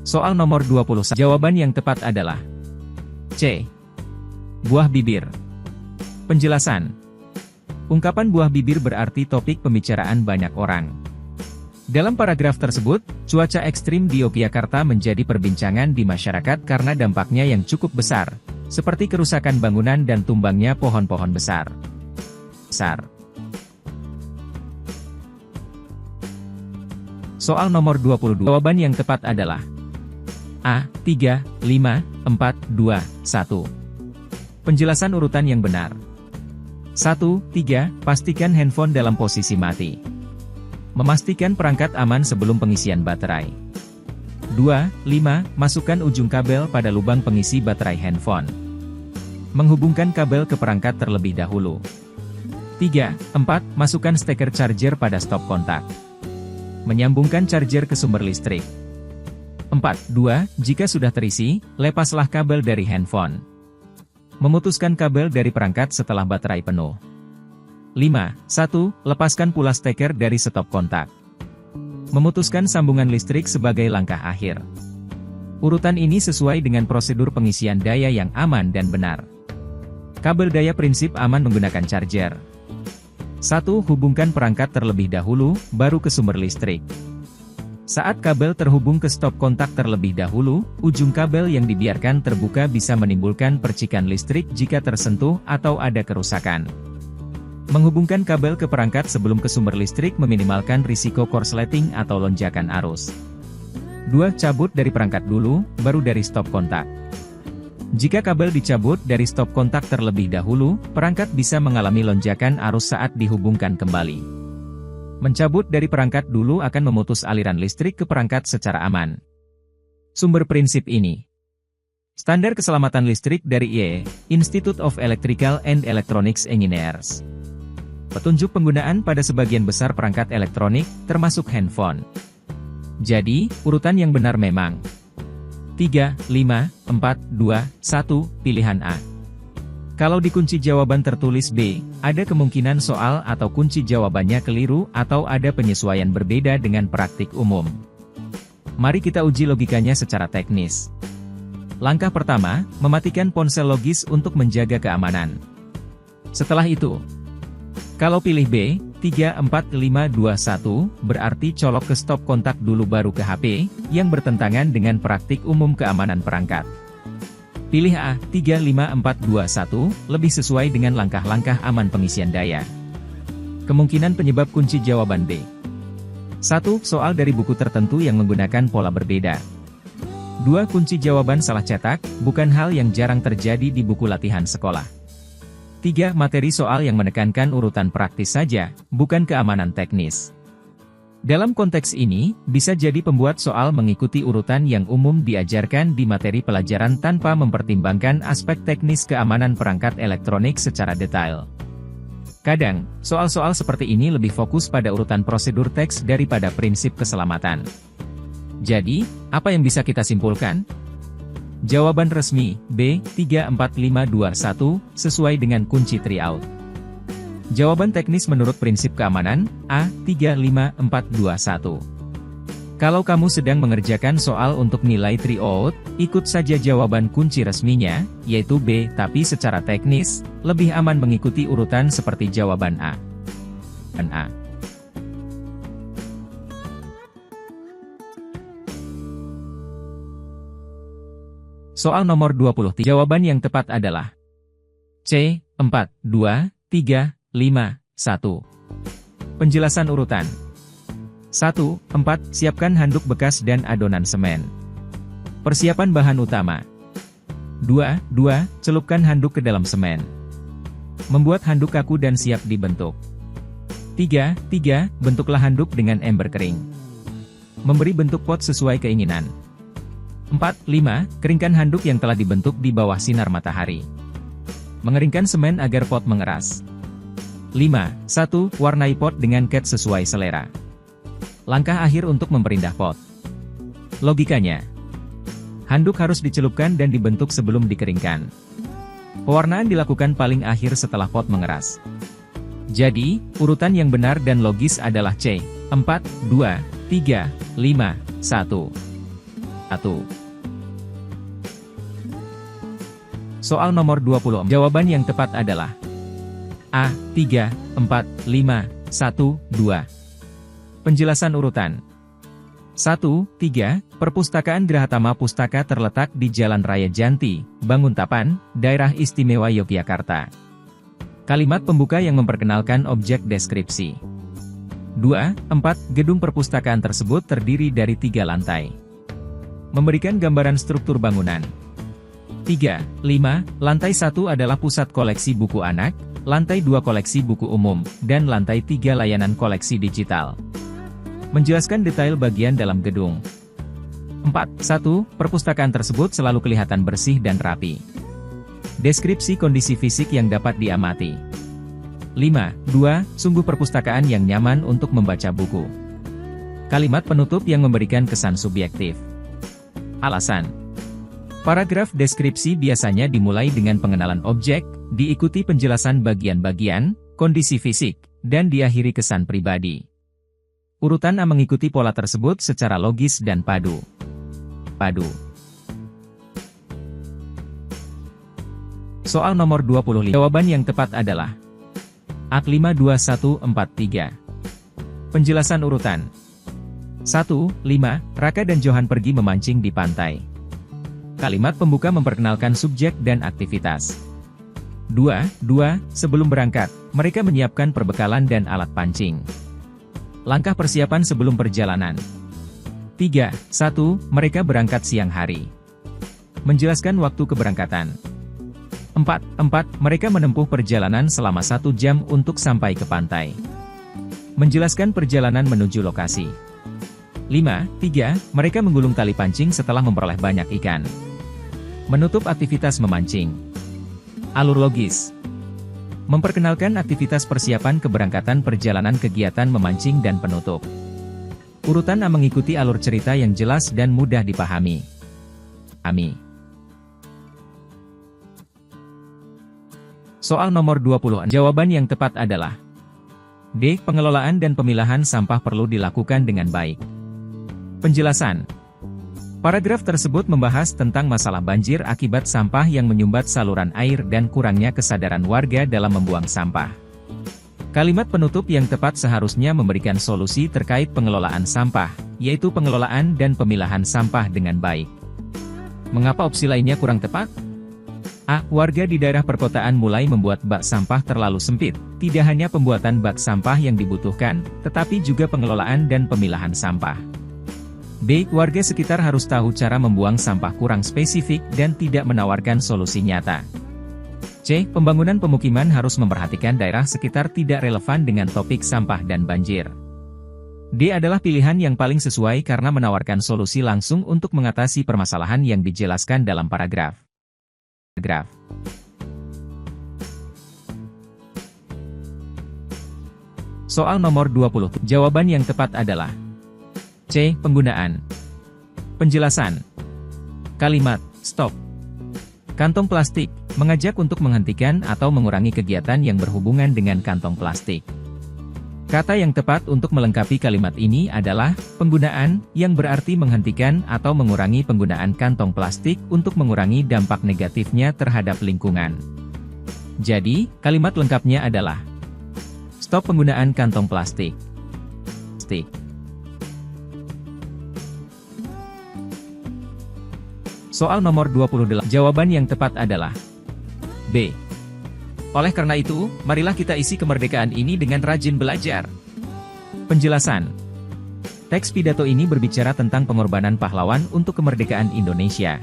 Soal nomor 21. Jawaban yang tepat adalah C. Buah bibir. Penjelasan. Ungkapan buah bibir berarti topik pembicaraan banyak orang. Dalam paragraf tersebut, cuaca ekstrim di Yogyakarta menjadi perbincangan di masyarakat karena dampaknya yang cukup besar, seperti kerusakan bangunan dan tumbangnya pohon-pohon besar. Soal nomor 22. Jawaban yang tepat adalah A. 3, 5, 4, 2, 1. Penjelasan urutan yang benar. 1. 3. Pastikan handphone dalam posisi mati. Memastikan perangkat aman sebelum pengisian baterai. 2. 5. Masukkan ujung kabel pada lubang pengisi baterai handphone. Menghubungkan kabel ke perangkat terlebih dahulu. 3. 4. Masukkan steker charger pada stop kontak. Menyambungkan charger ke sumber listrik. 4. 2. Jika sudah terisi, lepaslah kabel dari handphone. Memutuskan kabel dari perangkat setelah baterai penuh. 5. 1. Lepaskan pula steker dari stop kontak. Memutuskan sambungan listrik sebagai langkah akhir. Urutan ini sesuai dengan prosedur pengisian daya yang aman dan benar. Kabel daya prinsip aman menggunakan charger. 1. Hubungkan perangkat terlebih dahulu, baru ke sumber listrik. Saat kabel terhubung ke stop kontak terlebih dahulu, ujung kabel yang dibiarkan terbuka bisa menimbulkan percikan listrik jika tersentuh atau ada kerusakan. Menghubungkan kabel ke perangkat sebelum ke sumber listrik meminimalkan risiko korsleting atau lonjakan arus. 2. Cabut dari perangkat dulu, baru dari stop kontak. Jika kabel dicabut dari stop kontak terlebih dahulu, perangkat bisa mengalami lonjakan arus saat dihubungkan kembali. Mencabut dari perangkat dulu akan memutus aliran listrik ke perangkat secara aman. Sumber prinsip ini. Standar keselamatan listrik dari IEE, Institute of Electrical and Electronics Engineers. Petunjuk penggunaan pada sebagian besar perangkat elektronik, termasuk handphone. Jadi, urutan yang benar memang 3, 5, 4, 2, 1, pilihan A. Kalau di kunci jawaban tertulis B, ada kemungkinan soal atau kunci jawabannya keliru atau ada penyesuaian berbeda dengan praktik umum. Mari kita uji logikanya secara teknis. Langkah pertama, mematikan ponsel logis untuk menjaga keamanan. Setelah itu, kalau pilih B, 3, 4, 5, 2, 1, berarti colok ke stop kontak dulu baru ke HP, yang bertentangan dengan praktik umum keamanan perangkat. Pilih A, 3, 5, 4, 2, 1, lebih sesuai dengan langkah-langkah aman pengisian daya. Kemungkinan penyebab kunci jawaban B. 1. Soal dari buku tertentu yang menggunakan pola berbeda. 2. Kunci jawaban salah cetak, bukan hal yang jarang terjadi di buku latihan sekolah. 3. Materi soal yang menekankan urutan praktis saja, bukan keamanan teknis. Dalam konteks ini, bisa jadi pembuat soal mengikuti urutan yang umum diajarkan di materi pelajaran tanpa mempertimbangkan aspek teknis keamanan perangkat elektronik secara detail. Kadang, soal-soal seperti ini lebih fokus pada urutan prosedur teks daripada prinsip keselamatan. Jadi, apa yang bisa kita simpulkan? Jawaban resmi, B, 3, 4, 5, 2, 1, sesuai dengan kunci tryout. Jawaban teknis menurut prinsip keamanan, A, 3, 5, 4, 2, 1. Kalau kamu sedang mengerjakan soal untuk nilai tryout, ikut saja jawaban kunci resminya, yaitu B, tapi secara teknis, lebih aman mengikuti urutan seperti jawaban A. Soal nomor 23. Jawaban yang tepat adalah C, 4, 2, 3, 5, 1. Penjelasan urutan. 1. 4. Siapkan handuk bekas dan adonan semen. Persiapan bahan utama. 2. Celupkan handuk ke dalam semen. Membuat handuk kaku dan siap dibentuk. 3. Bentuklah handuk dengan ember kering. Memberi bentuk pot sesuai keinginan. 4. Keringkan handuk yang telah dibentuk di bawah sinar matahari. Mengeringkan semen agar pot mengeras. 1. Warnai pot dengan cat sesuai selera. Langkah akhir untuk memperindah pot. Logikanya, handuk harus dicelupkan dan dibentuk sebelum dikeringkan. Pewarnaan dilakukan paling akhir setelah pot mengeras. Jadi, urutan yang benar dan logis adalah C, 4, 2, 3, 5, 1. 1. Soal nomor 24. Jawaban yang tepat adalah A. 3, 4, 5, 1, 2. Penjelasan urutan 1, 3, Perpustakaan Grahatama Pustaka terletak di Jalan Raya Janti, Banguntapan, Daerah Istimewa Yogyakarta. Kalimat pembuka yang memperkenalkan objek deskripsi. 2, 4, gedung perpustakaan tersebut terdiri dari 3 lantai. Memberikan gambaran struktur bangunan. 3, 5, lantai 1 adalah pusat koleksi buku anak, lantai 2 koleksi buku umum, dan lantai 3 layanan koleksi digital. Menjelaskan detail bagian dalam gedung. 4. 1. Perpustakaan tersebut selalu kelihatan bersih dan rapi. Deskripsi kondisi fisik yang dapat diamati. 5. 2. Sungguh perpustakaan yang nyaman untuk membaca buku. Kalimat penutup yang memberikan kesan subjektif. Alasan. Paragraf deskripsi biasanya dimulai dengan pengenalan objek, diikuti penjelasan bagian-bagian, kondisi fisik, dan diakhiri kesan pribadi. Urutan A mengikuti pola tersebut secara logis dan padu. Soal nomor 25. Jawaban yang tepat adalah A. 52143. Penjelasan urutan 1. 5. Raka dan Johan pergi memancing di pantai. Kalimat pembuka memperkenalkan subjek dan aktivitas. 2. Sebelum berangkat, mereka menyiapkan perbekalan dan alat pancing. Langkah persiapan sebelum perjalanan. 3. 1. Mereka berangkat siang hari. Menjelaskan waktu keberangkatan. 4. Mereka menempuh perjalanan selama 1 jam untuk sampai ke pantai. Menjelaskan perjalanan menuju lokasi. 5. Mereka menggulung tali pancing setelah memperoleh banyak ikan. Menutup aktivitas memancing. Alur logis. Memperkenalkan aktivitas persiapan keberangkatan perjalanan kegiatan memancing dan penutup. Urutan A mengikuti alur cerita yang jelas dan mudah dipahami. Soal nomor 20. Jawaban yang tepat adalah D. Pengelolaan dan pemilahan sampah perlu dilakukan dengan baik. Penjelasan. Paragraf tersebut membahas tentang masalah banjir akibat sampah yang menyumbat saluran air dan kurangnya kesadaran warga dalam membuang sampah. Kalimat penutup yang tepat seharusnya memberikan solusi terkait pengelolaan sampah, yaitu pengelolaan dan pemilahan sampah dengan baik. Mengapa opsi lainnya kurang tepat? A. Warga di daerah perkotaan mulai membuat bak sampah terlalu sempit. Tidak hanya pembuatan bak sampah yang dibutuhkan, tetapi juga pengelolaan dan pemilahan sampah. B. Warga sekitar harus tahu cara membuang sampah kurang spesifik dan tidak menawarkan solusi nyata. C. Pembangunan pemukiman harus memperhatikan daerah sekitar tidak relevan dengan topik sampah dan banjir. D adalah pilihan yang paling sesuai karena menawarkan solusi langsung untuk mengatasi permasalahan yang dijelaskan dalam paragraf. Soal nomor 20. Jawaban yang tepat adalah C. Penggunaan. Penjelasan. Kalimat, stop. Kantong plastik, mengajak untuk menghentikan atau mengurangi kegiatan yang berhubungan dengan kantong plastik. Kata yang tepat untuk melengkapi kalimat ini adalah penggunaan, yang berarti menghentikan atau mengurangi penggunaan kantong plastik untuk mengurangi dampak negatifnya terhadap lingkungan. Jadi, kalimat lengkapnya adalah stop penggunaan kantong plastik. Soal nomor 28. Jawaban yang tepat adalah B. Oleh karena itu, marilah kita isi kemerdekaan ini dengan rajin belajar. Penjelasan. Teks pidato ini berbicara tentang pengorbanan pahlawan untuk kemerdekaan Indonesia.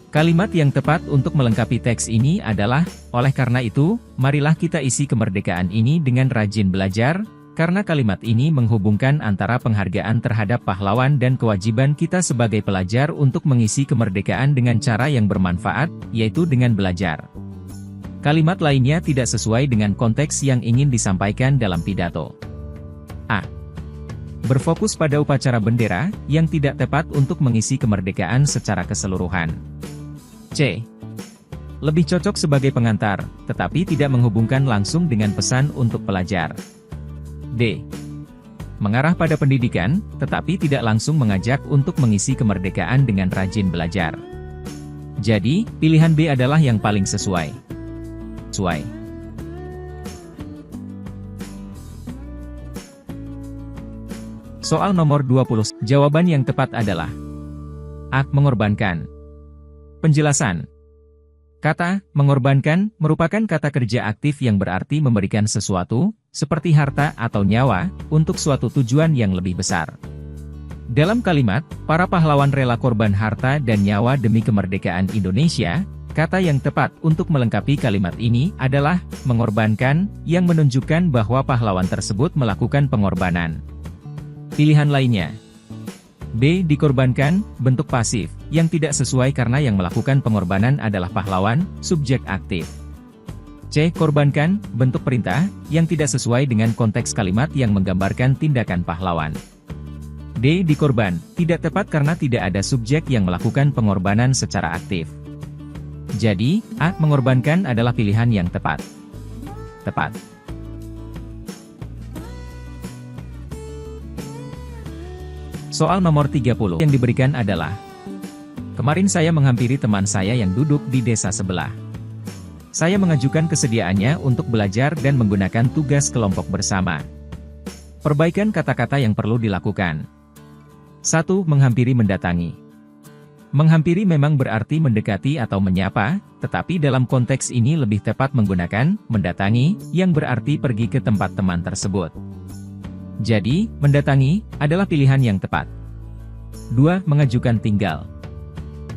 Kalimat yang tepat untuk melengkapi teks ini adalah, oleh karena itu, marilah kita isi kemerdekaan ini dengan rajin belajar, karena kalimat ini menghubungkan antara penghargaan terhadap pahlawan dan kewajiban kita sebagai pelajar untuk mengisi kemerdekaan dengan cara yang bermanfaat, yaitu dengan belajar. Kalimat lainnya tidak sesuai dengan konteks yang ingin disampaikan dalam pidato. A. Berfokus pada upacara bendera, yang tidak tepat untuk mengisi kemerdekaan secara keseluruhan. C. Lebih cocok sebagai pengantar, tetapi tidak menghubungkan langsung dengan pesan untuk pelajar. D. mengarah pada pendidikan, tetapi tidak langsung mengajak untuk mengisi kemerdekaan dengan rajin belajar. Jadi, pilihan B adalah yang paling sesuai. Soal nomor 20, jawaban yang tepat adalah A. Mengorbankan. Penjelasan. Kata mengorbankan merupakan kata kerja aktif yang berarti memberikan sesuatu, seperti harta atau nyawa, untuk suatu tujuan yang lebih besar. Dalam kalimat, para pahlawan rela korban harta dan nyawa demi kemerdekaan Indonesia, kata yang tepat untuk melengkapi kalimat ini adalah mengorbankan, yang menunjukkan bahwa pahlawan tersebut melakukan pengorbanan. Pilihan lainnya. B. Dikorbankan, bentuk pasif, yang tidak sesuai karena yang melakukan pengorbanan adalah pahlawan, subjek aktif. C. Korbankan, bentuk perintah, yang tidak sesuai dengan konteks kalimat yang menggambarkan tindakan pahlawan. D. Dikorban, tidak tepat karena tidak ada subjek yang melakukan pengorbanan secara aktif. Jadi, A. Mengorbankan adalah pilihan yang tepat. Soal nomor 30 yang diberikan adalah, kemarin saya menghampiri teman saya yang duduk di desa sebelah. Saya mengajukan kesediaannya untuk belajar dan menggunakan tugas kelompok bersama. Perbaikan kata-kata yang perlu dilakukan. 1. Menghampiri mendatangi. Menghampiri memang berarti mendekati atau menyapa, tetapi dalam konteks ini lebih tepat menggunakan mendatangi, yang berarti pergi ke tempat teman tersebut. Jadi, mendatangi adalah pilihan yang tepat. 2. Mengajukan tinggal.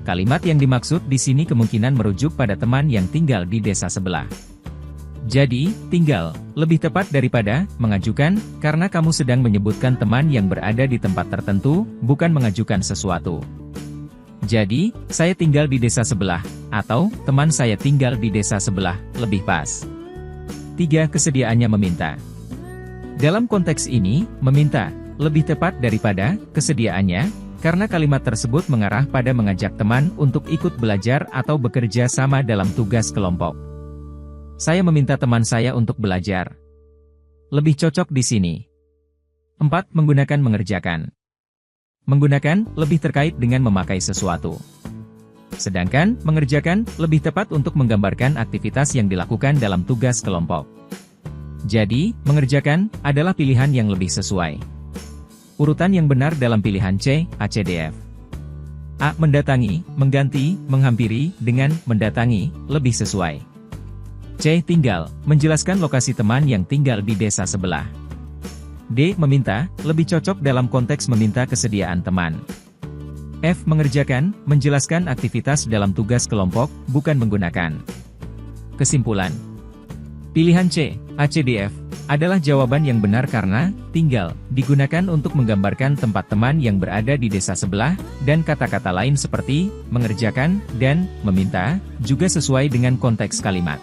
Kalimat yang dimaksud di sini kemungkinan merujuk pada teman yang tinggal di desa sebelah. Jadi, tinggal lebih tepat daripada mengajukan, karena kamu sedang menyebutkan teman yang berada di tempat tertentu, bukan mengajukan sesuatu. Jadi, saya tinggal di desa sebelah, atau teman saya tinggal di desa sebelah, lebih pas. 3. Kesediaannya meminta. Dalam konteks ini, meminta lebih tepat daripada kesediaannya, karena kalimat tersebut mengarah pada mengajak teman untuk ikut belajar atau bekerja sama dalam tugas kelompok. Saya meminta teman saya untuk belajar. Lebih cocok di sini. 4. Menggunakan mengerjakan. Menggunakan lebih terkait dengan memakai sesuatu. Sedangkan mengerjakan lebih tepat untuk menggambarkan aktivitas yang dilakukan dalam tugas kelompok. Jadi, mengerjakan adalah pilihan yang lebih sesuai. Urutan yang benar dalam pilihan C, ACDF. A. Mendatangi, mengganti, menghampiri, dengan mendatangi, lebih sesuai. C. Tinggal, menjelaskan lokasi teman yang tinggal di desa sebelah. D. Meminta, lebih cocok dalam konteks meminta kesediaan teman. F. Mengerjakan, menjelaskan aktivitas dalam tugas kelompok, bukan menggunakan. Kesimpulan. Pilihan C, ACDF, adalah jawaban yang benar karena tinggal digunakan untuk menggambarkan tempat teman yang berada di desa sebelah, dan kata-kata lain seperti mengerjakan dan meminta juga sesuai dengan konteks kalimat.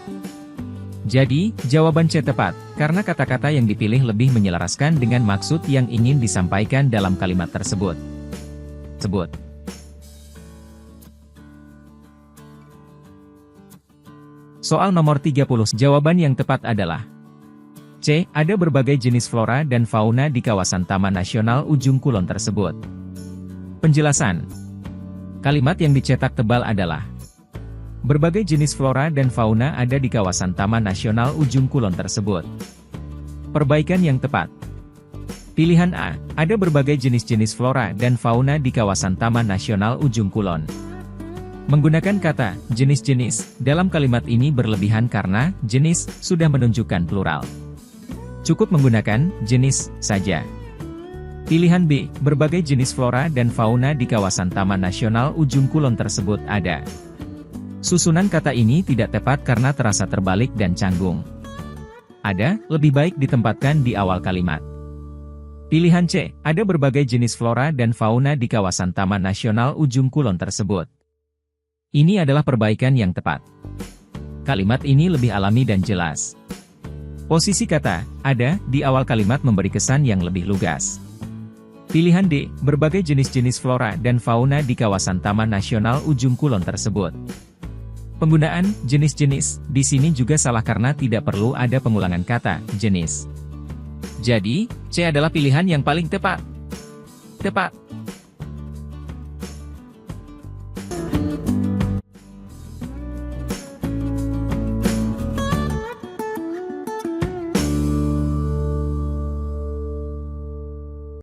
Jadi, jawaban C tepat, karena kata-kata yang dipilih lebih menyelaraskan dengan maksud yang ingin disampaikan dalam kalimat tersebut. Soal nomor 30, jawaban yang tepat adalah C. Ada berbagai jenis flora dan fauna di kawasan Taman Nasional Ujung Kulon tersebut. Penjelasan. Kalimat yang dicetak tebal adalah berbagai jenis flora dan fauna ada di kawasan Taman Nasional Ujung Kulon tersebut. Perbaikan yang tepat. Pilihan A. Ada berbagai jenis-jenis flora dan fauna di kawasan Taman Nasional Ujung Kulon. Menggunakan kata jenis-jenis dalam kalimat ini berlebihan karena jenis sudah menunjukkan plural. Cukup menggunakan jenis saja. Pilihan B. Berbagai jenis flora dan fauna di kawasan Taman Nasional Ujung Kulon tersebut ada. Susunan kata ini tidak tepat karena terasa terbalik dan canggung. Ada lebih baik ditempatkan di awal kalimat. Pilihan C. Ada berbagai jenis flora dan fauna di kawasan Taman Nasional Ujung Kulon tersebut. Ini adalah perbaikan yang tepat. Kalimat ini lebih alami dan jelas. Posisi kata ada di awal kalimat memberi kesan yang lebih lugas. Pilihan D. Berbagai jenis-jenis flora dan fauna di kawasan Taman Nasional Ujung Kulon tersebut. Penggunaan jenis-jenis di sini juga salah karena tidak perlu ada pengulangan kata jenis. Jadi, C adalah pilihan yang paling tepat. Tepat.